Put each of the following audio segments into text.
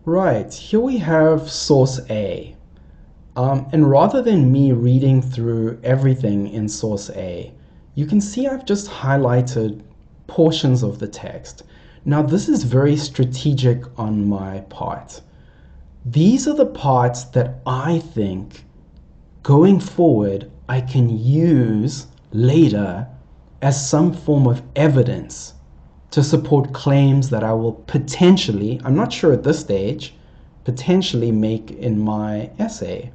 Right, here we have source A. And rather than me reading through everything in source A, you can see I've just highlighted portions of the text. Now, this is very strategic on my part. These are the parts that I think going forward I can use later as some form of evidence to support claims that I will potentially, I'm not sure at this stage, potentially make in my essay.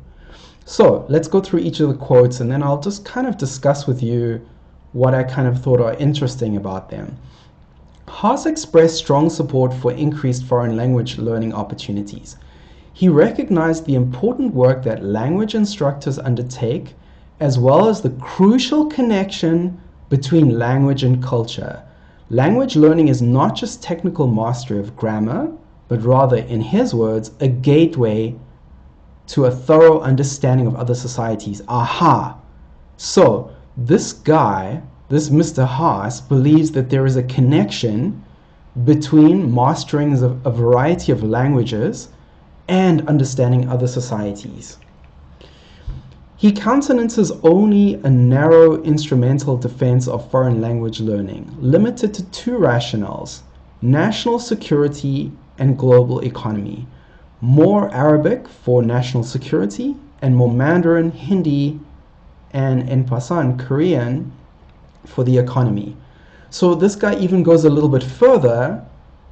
So let's go through each of the quotes and then I'll just kind of discuss with you what I kind of thought are interesting about them. Haas expressed strong support for increased foreign language learning opportunities. He recognized the important work that language instructors undertake, as well as the crucial connection between language and culture. Language learning is not just technical mastery of grammar, but rather, in his words, a gateway to a thorough understanding of other societies. Aha! So, this guy, this Mr. Haas, believes that there is a connection between mastering a variety of languages and understanding other societies. He countenances only a narrow instrumental defense of foreign language learning, limited to two rationales: national security and global economy. More Arabic for national security, and more Mandarin, Hindi, and en passant Korean for the economy. So this guy even goes a little bit further,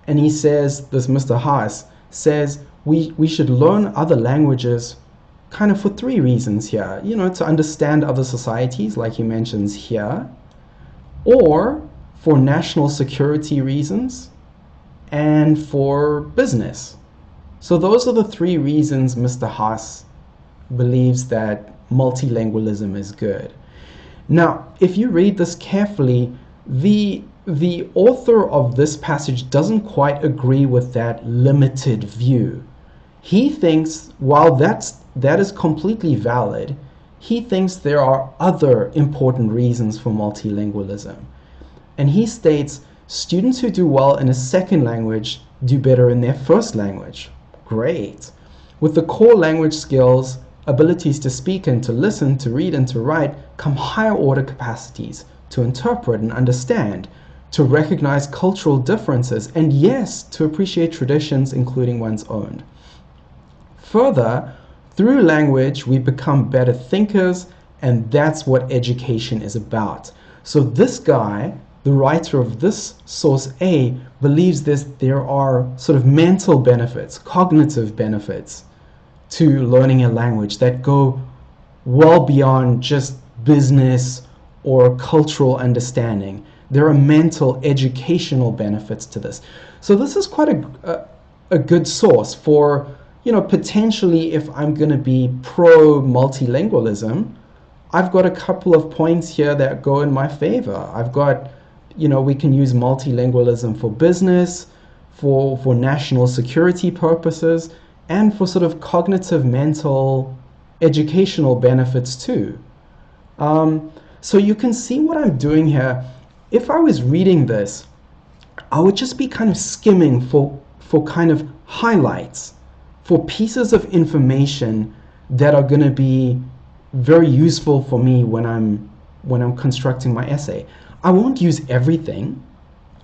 and he says, this Mr. Haas says, we should learn other languages kind of for three reasons here. You know, to understand other societies, like he mentions here, or for national security reasons, and for business. So those are the three reasons Mr. Haas believes that multilingualism is good. Now, if you read this carefully, the author of this passage doesn't quite agree with that limited view. He thinks, while that is completely valid, he thinks there are other important reasons for multilingualism. And he states, students who do well in a second language do better in their first language. Great. With the core language skills, abilities to speak and to listen, to read and to write, come higher order capacities to interpret and understand, to recognize cultural differences, and yes, to appreciate traditions, including one's own. Further, through language, we become better thinkers, and that's what education is about. So this guy, the writer of this source A, believes there are sort of mental benefits, cognitive benefits to learning a language that go well beyond just business or cultural understanding. There are mental, educational benefits to this. So this is quite a good source for, you know, potentially if I'm going to be pro multilingualism, I've got a couple of points here that go in my favor. I've got, you know, we can use multilingualism for business, for national security purposes, and for sort of cognitive, mental, educational benefits too. So you can see what I'm doing here. If I was reading this, I would just be kind of skimming for kind of highlights, for pieces of information that are going to be very useful for me when I'm constructing my essay. I won't use everything,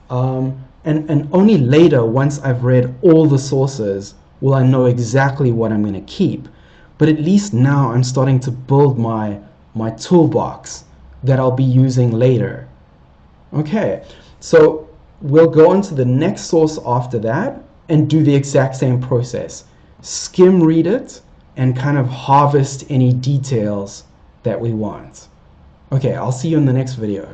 and only later, once I've read all the sources, will I know exactly what I'm going to keep. But at least now I'm starting to build my toolbox that I'll be using later. Okay, so we'll go on to the next source after that and do the exact same process. Skim read it and kind of harvest any details that we want. Okay, I'll see you in the next video.